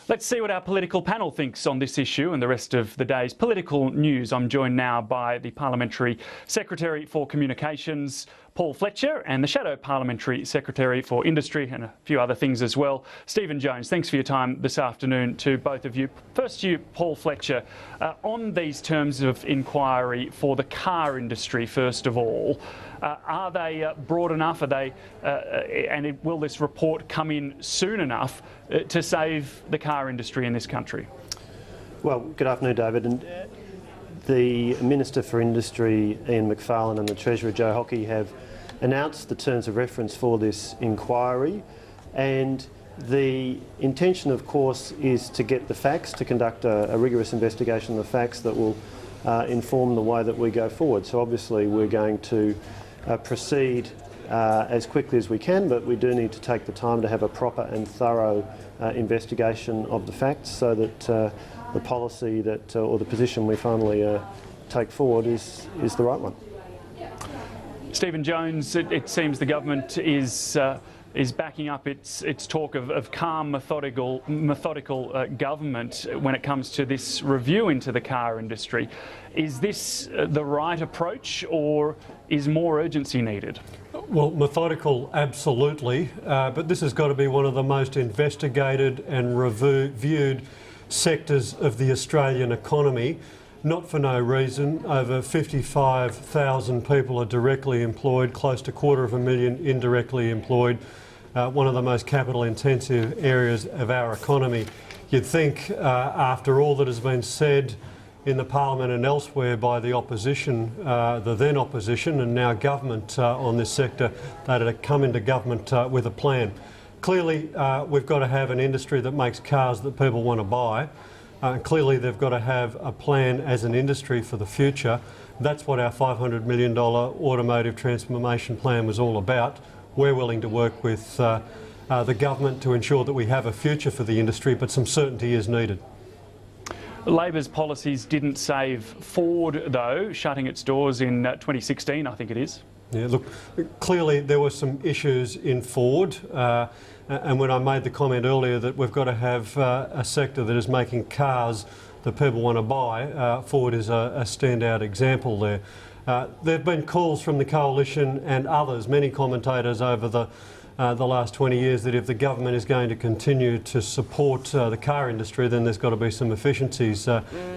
Let's see what our political panel thinks on this issue and the rest of the day's political news. I'm joined now by the Parliamentary Secretary for Communications, Paul Fletcher, and the Shadow Parliamentary Secretary for Industry and a few other things as well, Stephen Jones. Thanks for your time this afternoon to both of you. First to you, Paul Fletcher, on these terms of inquiry for the car industry, first of all, are they broad enough? Are they, will this report come in soon enough to save the car industry in this country? Well, good afternoon, David. And the Minister for Industry, Ian Macfarlane, and the Treasurer, Joe Hockey, have announced the terms of reference for this inquiry. And the intention, of course, is to get the facts, to conduct a rigorous investigation of the facts that will inform the way that we go forward. So obviously we're going to proceed as quickly as we can, but we do need to take the time to have a proper and thorough investigation of the facts so that the policy that or the position we finally take forward is the right one. Stephen Jones, it seems the government is backing up its talk of calm, methodical government when it comes to this review into the car industry. Is this the right approach, or is more urgency needed? Well, methodical, absolutely, but this has got to be one of the most investigated and reviewed sectors of the Australian economy. Not for no reason. Over 55,000 people are directly employed, close to 250,000 indirectly employed. One of the most capital-intensive areas of our economy. You'd think, after all that has been said in the Parliament and elsewhere by the opposition, the then opposition and now government on this sector, that had come into government with a plan. Clearly, we've got to have an industry that makes cars that people want to buy. Clearly, they've got to have a plan as an industry for the future. That's what our $500 million automotive transformation plan was all about. We're willing to work with the government to ensure that we have a future for the industry, but some certainty is needed. Labor's policies didn't save Ford, though, shutting its doors in 2016, I think it is. Yeah, look, clearly there were some issues in Ford, and when I made the comment earlier that we've got to have a sector that is making cars that people want to buy, Ford is a standout example there. There have been calls from the Coalition and others, many commentators over the last 20 years, that if the government is going to continue to support the car industry, then there's got to be some efficiencies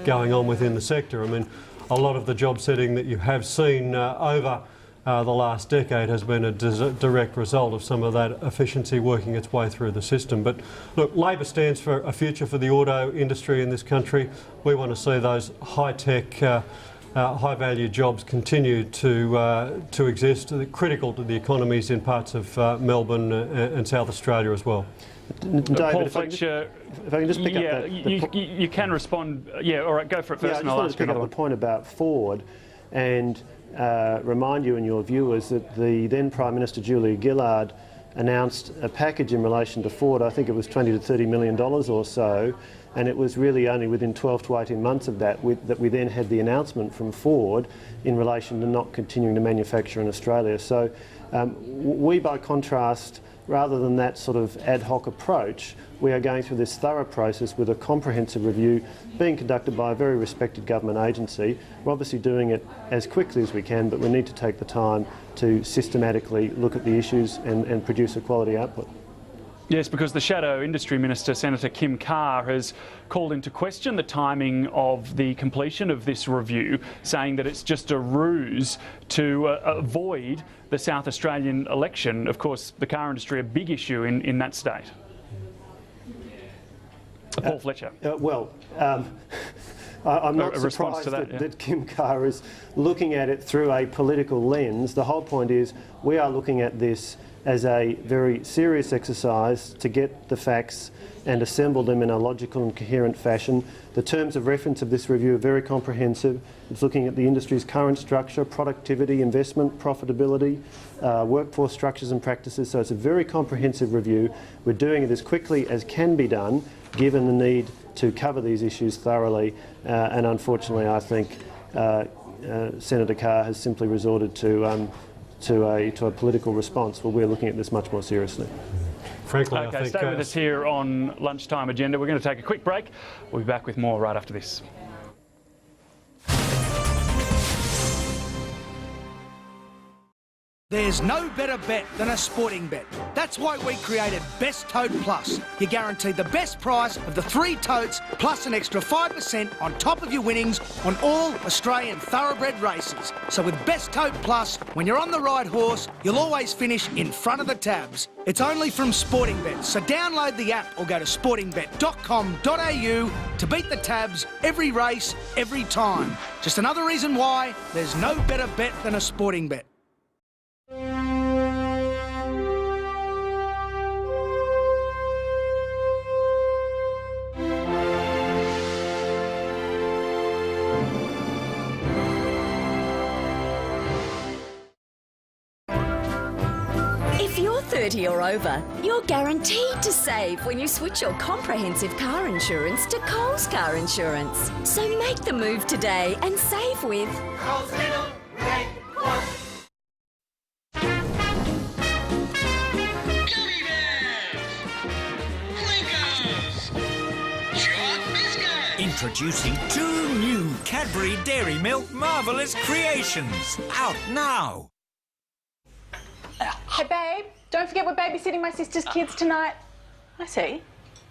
going on within the sector. I mean, a lot of the job setting that you have seen over the last decade has been a direct result of some of that efficiency working its way through the system. But look, Labor stands for a future for the auto industry in this country. We want to see those high-tech, high-value jobs continue to exist, critical to the economies in parts of Melbourne and South Australia as well. David, Paul Fletcher, if I can just pick up that... You can respond. Yeah, all right, go for it first. Yeah, I just wanted to pick up the point about Ford and remind you and your viewers that the then Prime Minister Julia Gillard announced a package in relation to Ford. I think it was $20 to $30 million or so, and it was really only within 12 to 18 months of that that we then had the announcement from Ford in relation to not continuing to manufacture in Australia. So we, by contrast, rather than that sort of ad hoc approach, we are going through this thorough process with a comprehensive review being conducted by a very respected government agency. We're obviously doing it as quickly as we can, but we need to take the time to systematically look at the issues and produce a quality output. Yes, because the Shadow Industry Minister, Senator Kim Carr, has called into question the timing of the completion of this review, saying that it's just a ruse to avoid the South Australian election. Of course, the car industry, a big issue in that state. Paul Fletcher. I'm not surprised that Kim Carr is looking at it through a political lens. The whole point is we are looking at this as a very serious exercise to get the facts and assemble them in a logical and coherent fashion. The terms of reference of this review are very comprehensive. It's looking at the industry's current structure, productivity, investment, profitability, workforce structures and practices. So it's a very comprehensive review. We're doing it as quickly as can be done, given the need to cover these issues thoroughly. And unfortunately, I think Senator Carr has simply resorted to a political response. Well, we're looking at this much more seriously. frankly, I Okay, think... stay with us here on Lunchtime Agenda. We're going to take a quick break. We'll be back with more right after this. There's no better bet than a sporting bet. That's why we created Best Tote Plus. You're guaranteed the best price of the 3 totes plus an extra 5% on top of your winnings on all Australian thoroughbred races. So with Best Tote Plus, when you're on the right horse, you'll always finish in front of the tabs. It's only from Sporting Bet, so download the app or go to sportingbet.com.au to beat the tabs every race, every time. Just another reason why there's no better bet than a sporting bet. If you're 30 or over, you're guaranteed to save when you switch your comprehensive car insurance to Coles Car Insurance. So make the move today and save with Coles Middle Red Quad. Gummy bears, Clinkers, Chalk biscuits. Introducing 2 new Cadbury Dairy Milk Marvellous Creations. Out now. Hey babe, don't forget we're babysitting my sister's kids tonight. I see.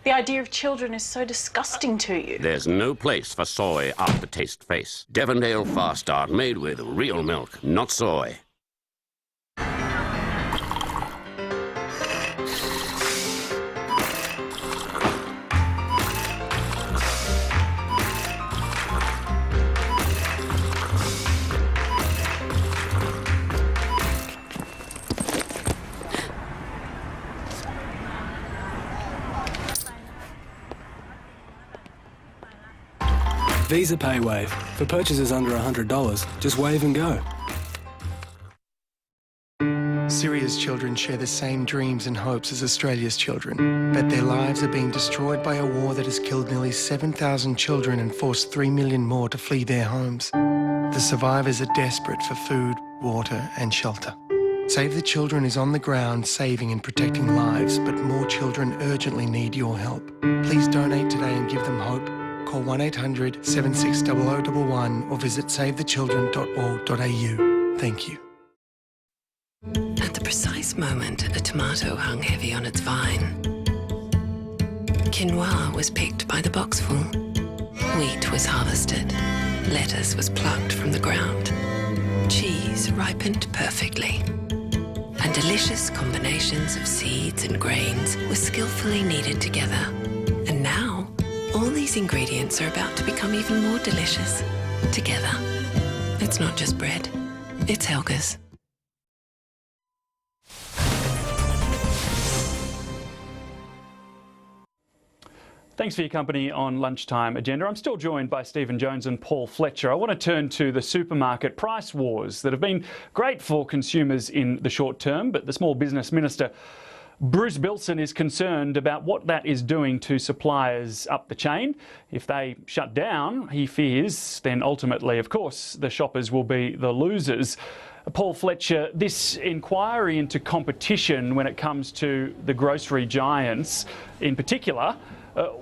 The idea of children is so disgusting to you. There's no place for soy aftertaste face. Devondale Fast Start, made with real milk, not soy. Visa Pay Wave. For purchases under $100, just wave and go. Syria's children share the same dreams and hopes as Australia's children, but their lives are being destroyed by a war that has killed nearly 7,000 children and forced 3 million more to flee their homes. The survivors are desperate for food, water and shelter. Save the Children is on the ground saving and protecting lives, but more children urgently need your help. Please donate today and give them hope. Call 1800 760011 or visit savethechildren.org.au. Thank you. At the precise moment a tomato hung heavy on its vine, quinoa was picked by the boxful, wheat was harvested, lettuce was plucked from the ground, cheese ripened perfectly, and delicious combinations of seeds and grains were skillfully kneaded together. And now, all these ingredients are about to become even more delicious together. It's not just bread, it's Helga's. Thanks for your company on Lunchtime Agenda. I'm still joined by Stephen Jones and Paul Fletcher. I want to turn to the supermarket price wars that have been great for consumers in the short term, but the Small Business Minister Bruce Bilson is concerned about what that is doing to suppliers up the chain. If they shut down, he fears, then ultimately, of course, the shoppers will be the losers. Paul Fletcher, this inquiry into competition when it comes to the grocery giants in particular,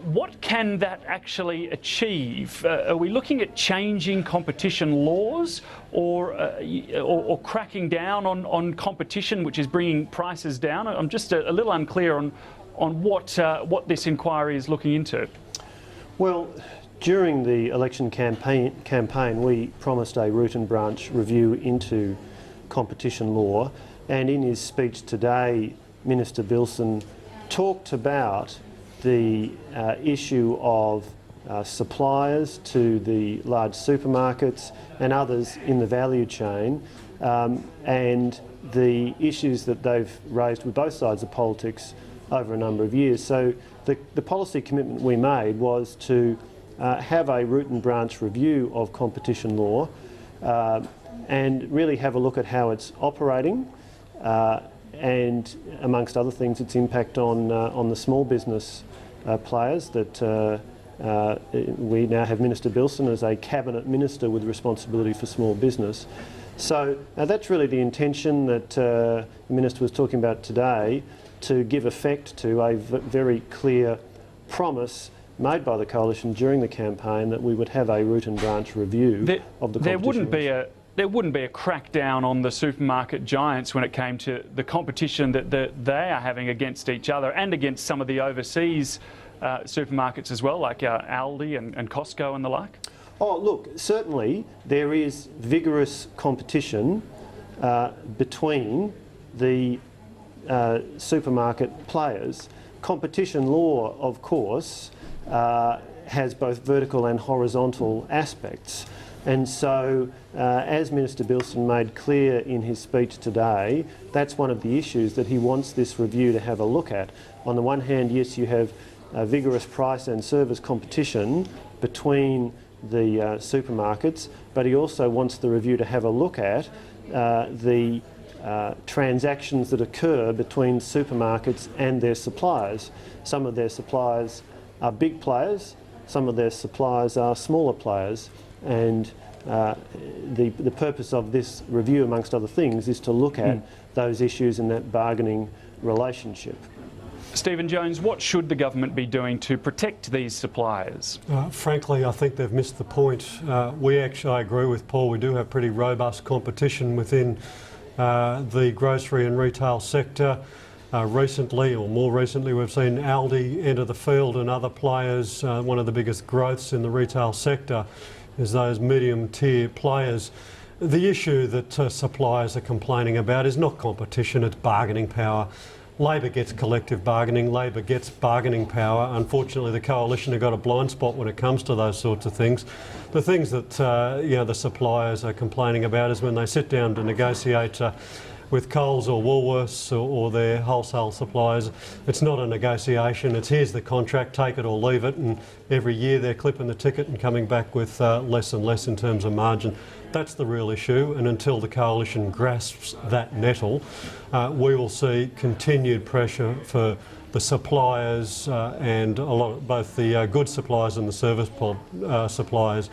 what can that actually achieve? Are we looking at changing competition laws or cracking down on competition, which is bringing prices down? I'm just a little unclear on what this inquiry is looking into. Well, during the election campaign, we promised a root and branch review into competition law, and in his speech today, Minister Bilson talked about the issue of suppliers to the large supermarkets and others in the value chain, and the issues that they've raised with both sides of politics over a number of years. So the policy commitment we made was to have a root and branch review of competition law and really have a look at how it's operating and, amongst other things, its impact on the small business players that we now have Minister Bilson as a cabinet minister with responsibility for small business. So that's really the intention that the Minister was talking about today, to give effect to a very clear promise made by the coalition during the campaign that we would have a root and branch review of the competition. There wouldn't be a crackdown on the supermarket giants when it came to the competition that they are having against each other and against some of the overseas supermarkets as well, like Aldi and Costco and the like? Oh, look, certainly there is vigorous competition between the supermarket players. Competition law, of course, has both vertical and horizontal aspects. And so, as Minister Lipson made clear in his speech today, that's one of the issues that he wants this review to have a look at. On the one hand, yes, you have vigorous price and service competition between the supermarkets, but he also wants the review to have a look at the transactions that occur between supermarkets and their suppliers. Some of their suppliers are big players, some of their suppliers are smaller players, and the purpose of this review, amongst other things, is to look at those issues in that bargaining relationship. Stephen Jones, what should the government be doing to protect these suppliers? Frankly, I think they've missed the point. I agree with Paul, we do have pretty robust competition within the grocery and retail sector. Recently, or more recently, we've seen Aldi enter the field and other players. One of the biggest growths in the retail sector is those medium-tier players. The issue that suppliers are complaining about is not competition, it's bargaining power. Labor gets collective bargaining, Labor gets bargaining power. Unfortunately, the coalition have got a blind spot when it comes to those sorts of things. The things that the suppliers are complaining about is when they sit down to negotiate with Coles or Woolworths or their wholesale suppliers. It's not a negotiation, it's here's the contract, take it or leave it, and every year they're clipping the ticket and coming back with less and less in terms of margin. That's the real issue, and until the coalition grasps that nettle, we will see continued pressure for the suppliers and both the goods suppliers and the service suppliers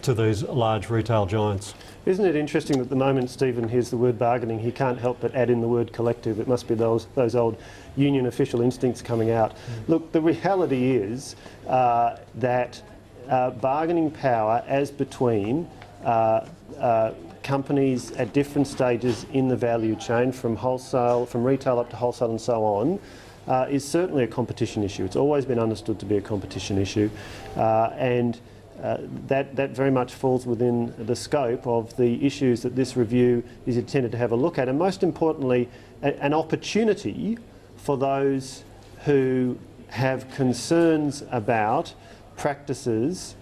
to these large retail giants. Isn't it interesting that the moment Stephen hears the word bargaining, he can't help but add in the word collective? It must be those old union official instincts coming out. Look, the reality is that bargaining power as between companies at different stages in the value chain, from retail up to wholesale and so on, is certainly a competition issue. It's always been understood to be a competition issue, and that very much falls within the scope of the issues that this review is intended to have a look at, and most importantly, an opportunity for those who have concerns about practices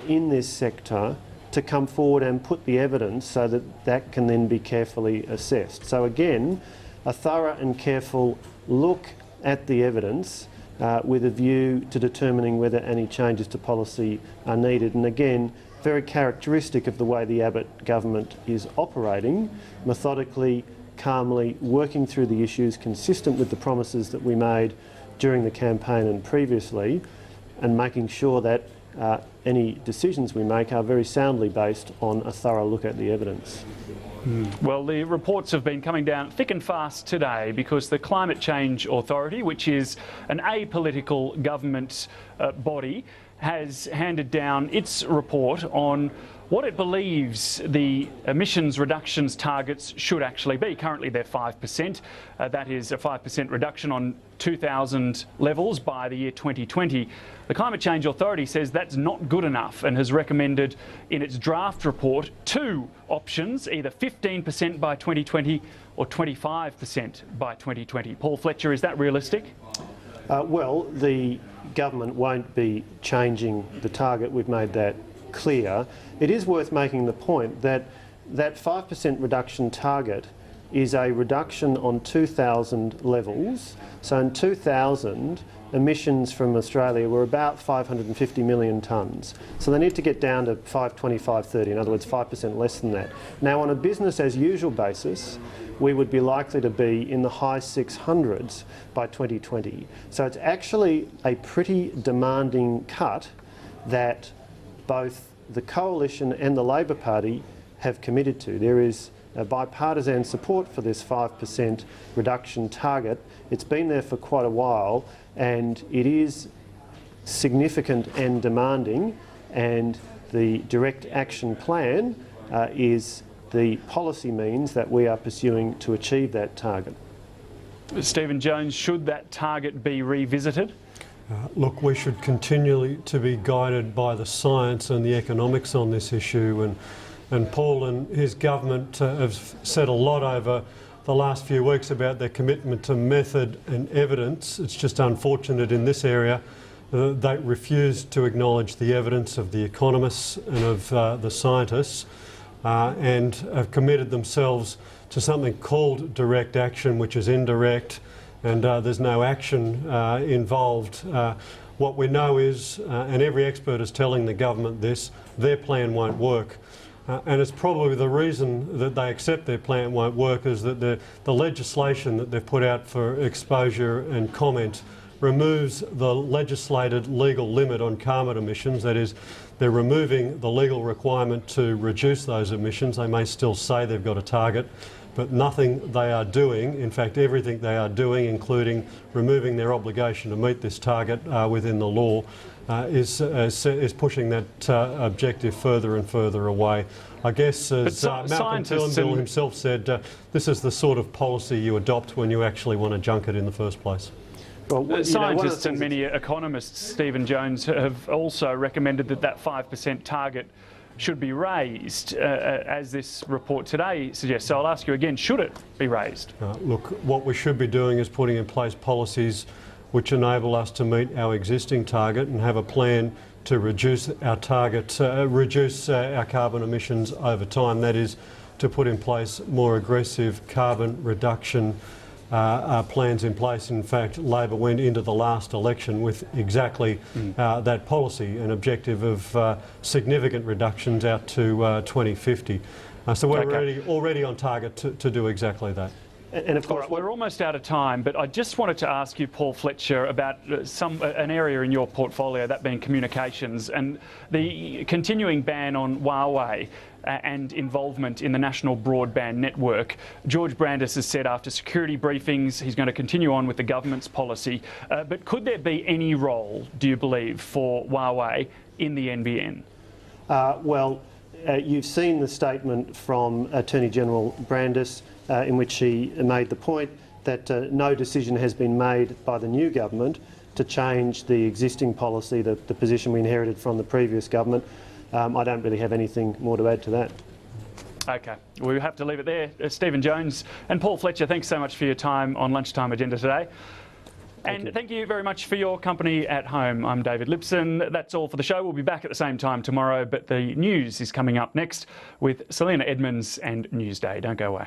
in this sector to come forward and put the evidence so that that can then be carefully assessed. So again, a thorough and careful look at the evidence with a view to determining whether any changes to policy are needed. And again, very characteristic of the way the Abbott government is operating, methodically, calmly, working through the issues consistent with the promises that we made during the campaign and previously, and making sure that any decisions we make are very soundly based on a thorough look at the evidence. Well, the reports have been coming down thick and fast today because the Climate Change Authority, which is an apolitical government body, has handed down its report on what it believes the emissions reductions targets should actually be. Currently they're 5%. That is a 5% reduction on 2000 levels by the year 2020. The Climate Change Authority says that's not good enough and has recommended in its draft report 2 options, either 15% by 2020 or 25% by 2020. Paul Fletcher, is that realistic? Well, the government won't be changing the target. We've made that clear. It is worth making the point that that 5% reduction target is a reduction on 2000 levels. So in 2000, emissions from Australia were about 550 million tonnes. So they need to get down to 520, 530, in other words 5% less than that. Now on a business as usual basis, we would be likely to be in the high 600s by 2020. So it's actually a pretty demanding cut that both the Coalition and the Labor Party have committed to. There is bipartisan support for this 5% reduction target. It's been there for quite a while, and it is significant and demanding, and the direct action plan is the policy means that we are pursuing to achieve that target. Stephen Jones, should that target be revisited? Look, we should continually to be guided by the science and the economics on this issue, and Paul and his government have said a lot over the last few weeks about their commitment to method and evidence. It's just unfortunate in this area they refuse to acknowledge the evidence of the economists and of the scientists, and have committed themselves to something called direct action, which is indirect, and there's no action involved. What we know is, and every expert is telling the government this, their plan won't work. And it's probably the reason that they accept their plan won't work is that the legislation that they've put out for exposure and comment removes the legislated legal limit on carbon emissions. That is, they're removing the legal requirement to reduce those emissions. They may still say they've got a target, but nothing they are doing, in fact everything they are doing, including removing their obligation to meet this target within the law, is pushing that objective further and further away. I guess, as Malcolm Turnbull himself said, this is the sort of policy you adopt when you actually want to junk it in the first place. Well, scientists and many economists, Stephen Jones, have also recommended that that 5% target should be raised, as this report today suggests. So I'll ask you again, should it be raised? Look, what we should be doing is putting in place policies which enable us to meet our existing target and have a plan to reduce our target, reduce our carbon emissions over time. That is, to put in place more aggressive carbon reduction plans in place. In fact, Labor went into the last election with exactly that policy, an objective of significant reductions out to 2050. So we're already on target to do exactly that. And of course, we're almost out of time, but I just wanted to ask you, Paul Fletcher, about an area in your portfolio, that being communications, and the continuing ban on Huawei and involvement in the national broadband network. George Brandis has said after security briefings he's going to continue on with the government's policy. But could there be any role, do you believe, for Huawei in the NBN? You've seen the statement from Attorney General Brandis in which he made the point that no decision has been made by the new government to change the existing policy, the position we inherited from the previous government. I don't really have anything more to add to that. OK, we have to leave it there. Stephen Jones and Paul Fletcher, thanks so much for your time on Lunchtime Agenda today. Thank you very much for your company at home. I'm David Lipson. That's all for the show. We'll be back at the same time tomorrow, but the news is coming up next with Selena Edmonds and Newsday. Don't go away.